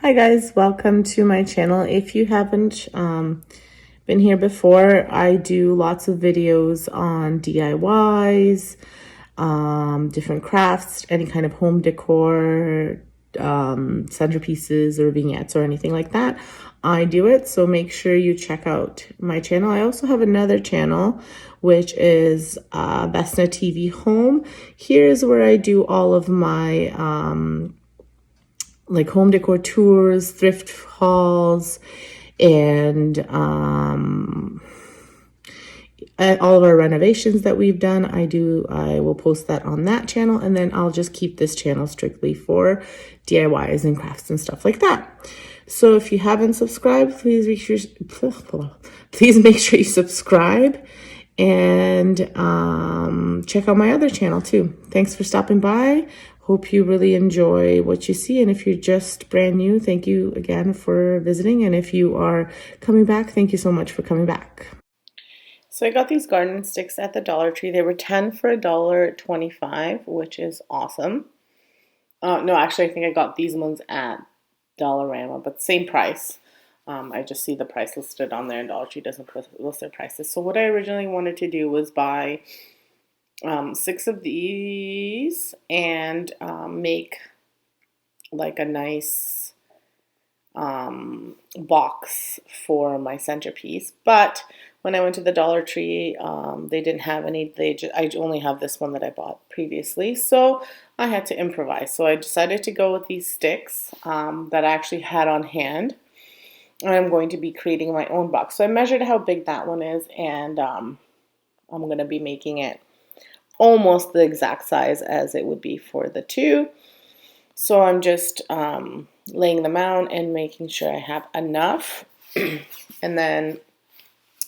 Hi guys, welcome to my channel. If you haven't been here before, I do lots of videos on DIYs, different crafts, any kind of home decor, centerpieces or vignettes or anything like that. I do it, so make sure you check out my channel. I also have another channel, which is Vesna TV Home. Here's where I do all of my like home decor tours, thrift hauls, and all of our renovations that we've done. I will post that on that channel, and then I'll just keep this channel strictly for DIYs and crafts and stuff like that. So if you haven't subscribed, please make sure you subscribe and check out my other channel too. Thanks for stopping by. Hope you really enjoy what you see. And if you're just brand new, thank you again for visiting. And if you are coming back, thank you so much for coming back. So I got these garden sticks at the Dollar Tree. They were 10 for $1.25, which is awesome. No, actually, I think I got these ones at Dollarama, but same price. I just see the price listed on there, and Dollar Tree doesn't list their prices. So what I originally wanted to do was buy 6 of these and make like a nice box for my centerpiece. But when I went to the Dollar Tree, they didn't have any. I only have this one that I bought previously, so I had to improvise. So I decided to go with these sticks that I actually had on hand. I'm going to be creating my own box. So I measured how big that one is, and I'm going to be making it almost the exact size as it would be for the two. So I'm just laying them out and making sure I have enough. And then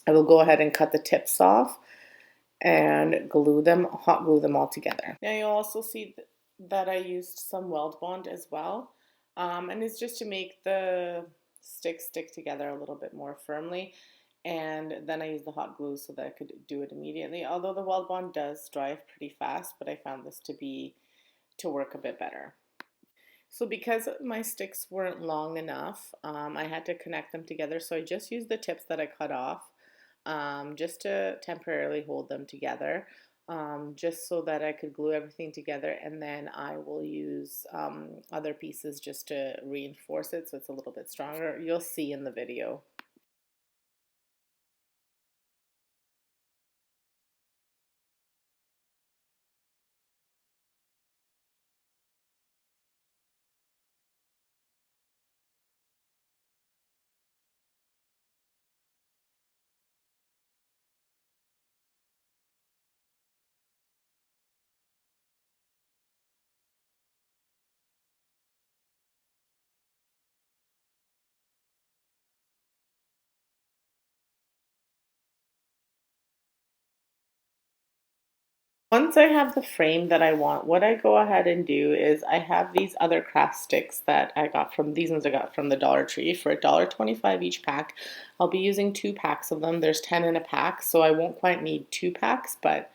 I will go ahead and cut the tips off and hot glue them all together. Now you'll also see that I used some weld bond as well. And it's just to make the sticks stick together a little bit more firmly. And then I used the hot glue so that I could do it immediately. Although the weld bond does dry pretty fast, but I found this to work a bit better. So because my sticks weren't long enough, I had to connect them together. So I just used the tips that I cut off just to temporarily hold them together, just so that I could glue everything together. And then I will use other pieces just to reinforce it so it's a little bit stronger. You'll see in the video. Once I have the frame that I want, what I go ahead and do is I have these other craft sticks that I got from, these ones I got from the Dollar Tree for $1.25 each pack. I'll be using 2 packs of them. There's 10 in a pack, so I won't quite need 2 packs, but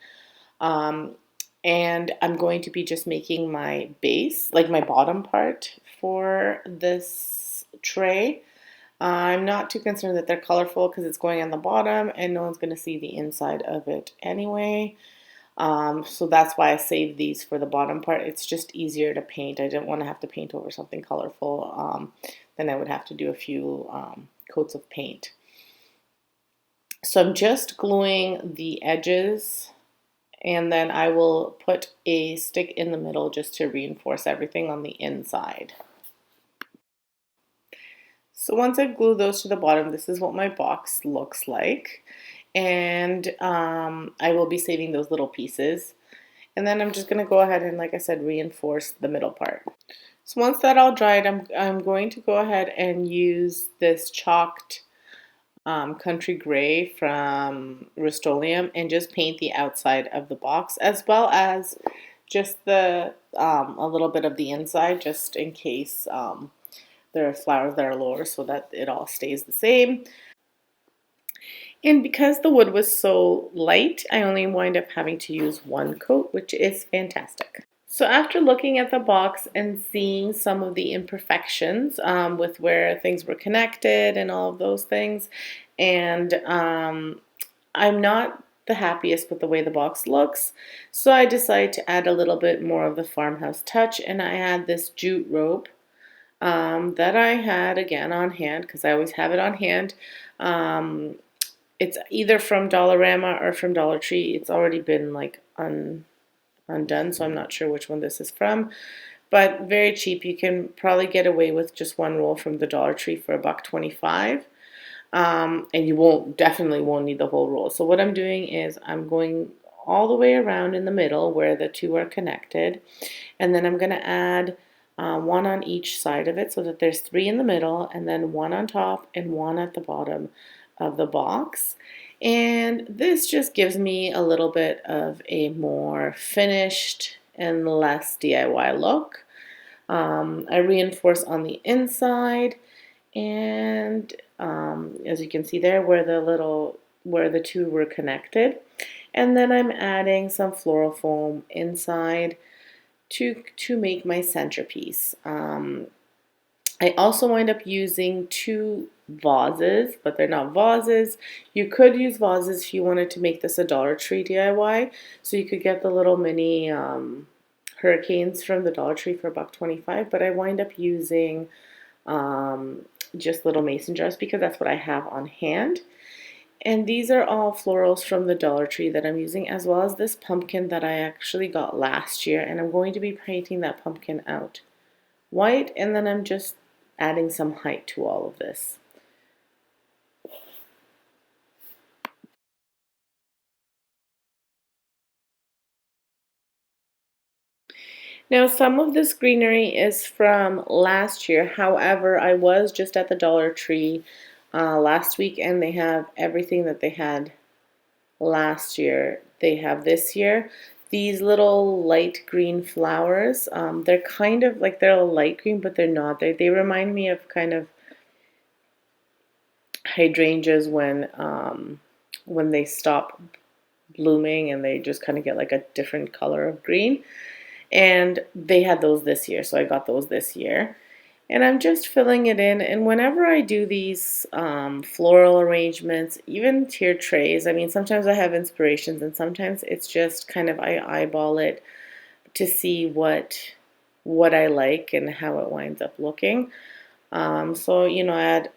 and I'm going to be just making my base, like my bottom part for this tray. I'm not too concerned that they're colorful because it's going on the bottom and no one's going to see the inside of it anyway. So that's why I saved these for the bottom part. It's just easier to paint. I didn't want to have to paint over something colorful. Then I would have to do a few coats of paint. So I'm just gluing the edges, and then I will put a stick in the middle just to reinforce everything on the inside. So once I've glued those to the bottom, this is what my box looks like. And I will be saving those little pieces. And then I'm just going to go ahead and, like I said, reinforce the middle part. So once that all dried, I'm going to go ahead and use this chalked country gray from Rust-Oleum and just paint the outside of the box, as well as just a little bit of the inside, just in case there are flowers that are lower, so that it all stays the same. And because the wood was so light, I only wind up having to use 1 coat, which is fantastic. So after looking at the box and seeing some of the imperfections with where things were connected and all of those things, and I'm not the happiest with the way the box looks, so I decided to add a little bit more of the farmhouse touch, and I had this jute rope that I had again on hand because I always have it on hand. It's either from Dollarama or from Dollar Tree. It's already been like undone, so I'm not sure which one this is from, but very cheap. You can probably get away with just one roll from the Dollar Tree for $1.25. And you definitely won't need the whole roll. So what I'm doing is I'm going all the way around in the middle where the two are connected, and then I'm going to add one on each side of it so that there's three in the middle, and then one on top and one at the bottom of the box. And this just gives me a little bit of a more finished and less DIY look. I reinforce on the inside, and as you can see there where the two were connected, and then I'm adding some floral foam inside to make my centerpiece. I also wind up using two vases, but they're not vases. You could use vases if you wanted to make this a Dollar Tree DIY. So you could get the little mini hurricanes from the Dollar Tree for $1.25, but I wind up using just little mason jars because that's what I have on hand. And these are all florals from the Dollar Tree that I'm using, as well as this pumpkin that I actually got last year, and I'm going to be painting that pumpkin out white, and then I'm just adding some height to all of this. Now, some of this greenery is from last year. However, I was just at the Dollar Tree last week, and they have everything that they had last year. They have this year. These little light green flowers, they're kind of like they're a light green, but they're not. They remind me of kind of hydrangeas when they stop blooming and they just kind of get like a different color of green. And they had those this year, so I got those this year. And I'm just filling it in, and whenever I do these floral arrangements, even tier trays, I mean, sometimes I have inspirations and sometimes it's just kind of I eyeball it to see what I like and how it winds up looking. So, I add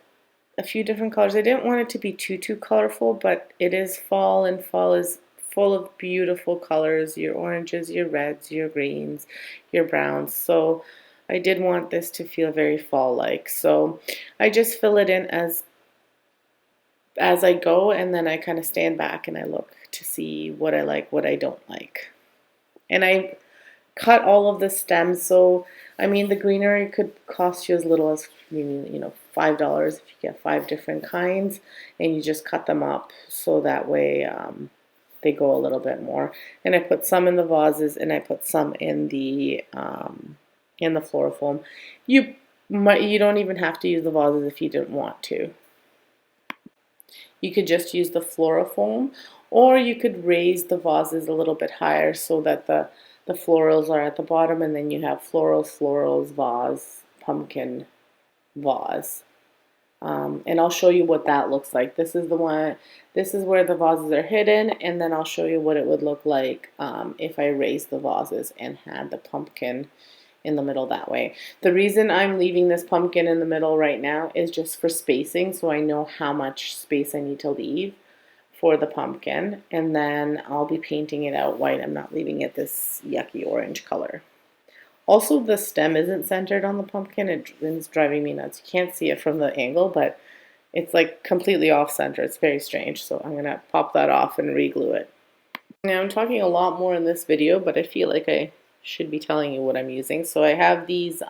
a few different colors. I didn't want it to be too colorful, but it is fall, and fall is full of beautiful colors, your oranges, your reds, your greens, your browns. So I did want this to feel very fall-like. So I just fill it in as I go, and then I kind of stand back and I look to see what I like, what I don't like. And I cut all of the stems. So, I mean, the greenery could cost you as little as $5 if you get 5 different kinds, and you just cut them up so that way they go a little bit more. And I put some in the vases, and I put some in the floral foam. You don't even have to use the vases if you didn't want to. You could just use the floral foam, or you could raise the vases a little bit higher so that the florals are at the bottom, and then you have florals, vase, pumpkin, vase. And I'll show you what that looks like. This is the one. This is where the vases are hidden, and then I'll show you what it would look like if I raised the vases and had the pumpkin in the middle that way. The reason I'm leaving this pumpkin in the middle right now is just for spacing, so I know how much space I need to leave for the pumpkin, and then I'll be painting it out white. I'm not leaving it this yucky orange color. Also, the stem isn't centered on the pumpkin. It's driving me nuts. You can't see it from the angle, but it's like completely off center. It's very strange, so I'm gonna pop that off and re-glue it. Now, I'm talking a lot more in this video, but I feel like I should be telling you what I'm using. So I have these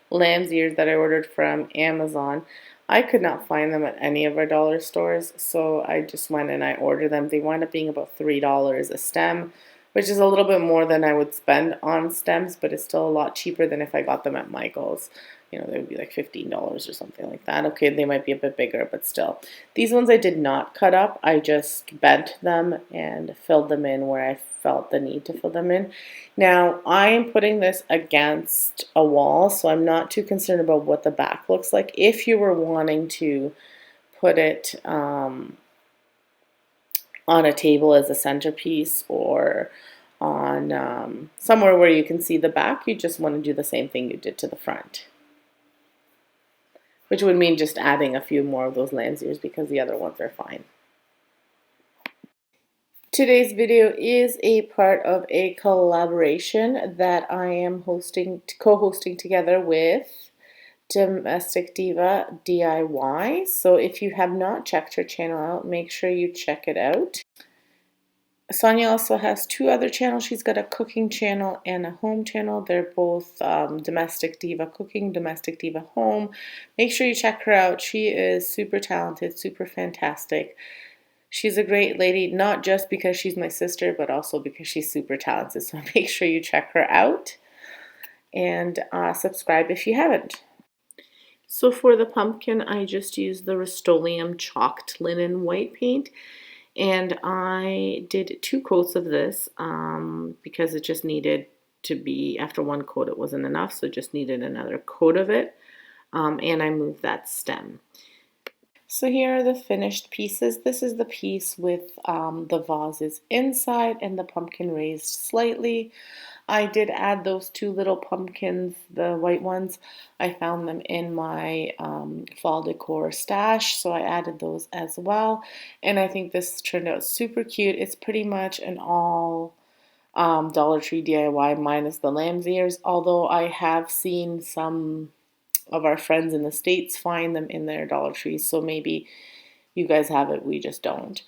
lamb's ears that I ordered from Amazon. I could not find them at any of our dollar stores, so I just went and I ordered them. They wound up being about $3 a stem, which is a little bit more than I would spend on stems, but it's still a lot cheaper than if I got them at Michael's. you know, they would be like $15 or something like that. Okay, they might be a bit bigger, but still. These ones I did not cut up. I just bent them and filled them in where I felt the need to fill them in. Now, I am putting this against a wall, so I'm not too concerned about what the back looks like. If you were wanting to put it on a table as a centerpiece, or on somewhere where you can see the back, you just want to do the same thing you did to the front, which would mean just adding a few more of those lamb's ears because the other ones are fine. Today's video is a part of a collaboration that I am co-hosting together with Domestic Diva DIY. So if you have not checked her channel out, make sure you check it out. Sonja also has two other channels. She's got a cooking channel and a home channel. They're both Domestic Diva Cooking, Domestic Diva Home. Make sure you check her out. She is super talented, super fantastic. She's a great lady, not just because she's my sister, but also because she's super talented. So make sure you check her out and subscribe if you haven't. So for the pumpkin, I just used the Rust-Oleum Chalked Linen White Paint. And I did 2 coats of this because it just needed to be, after 1 coat it wasn't enough, so it just needed another coat of it. And I moved that stem. So here are the finished pieces. This is the piece with the vases inside and the pumpkin raised slightly. I did add those 2 little pumpkins, the white ones. I found them in my fall decor stash, so I added those as well. And I think this turned out super cute. It's pretty much an all Dollar Tree DIY minus the lamb's ears, although I have seen some of our friends in the States find them in their Dollar Trees, so maybe you guys have it, we just don't.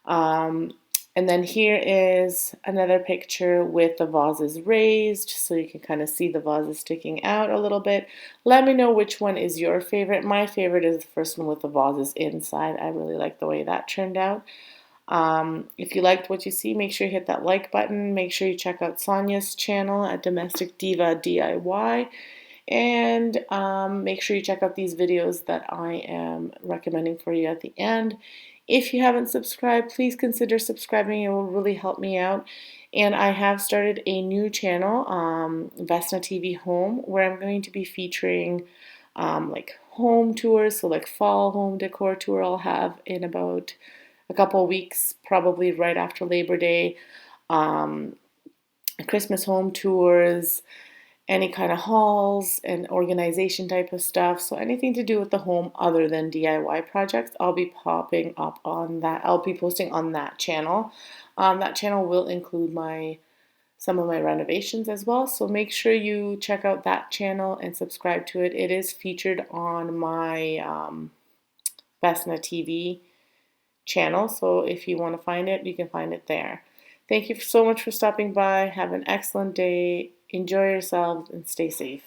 And then here is another picture with the vases raised, so you can kind of see the vases sticking out a little bit. Let me know which one is your favorite. My favorite is the first one with the vases inside. I really like the way that turned out. If you liked what you see, make sure you hit that like button. Make sure you check out Sonja's channel at Domestic Diva DIY. And make sure you check out these videos that I am recommending for you at the end. If you haven't subscribed, please consider subscribing. It will really help me out. And I have started a new channel, Vesna TV Home, where I'm going to be featuring like home tours, so like fall home decor tour I'll have in about a couple of weeks, probably right after Labor Day, Christmas home tours, any kind of hauls and organization type of stuff. So anything to do with the home other than DIY projects, I'll be popping up on that. I'll be posting on that channel. That channel will include some of my renovations as well. So make sure you check out that channel and subscribe to it. It is featured on my Vesna TV channel. So if you want to find it, you can find it there. Thank you so much for stopping by. Have an excellent day. Enjoy yourselves and stay safe.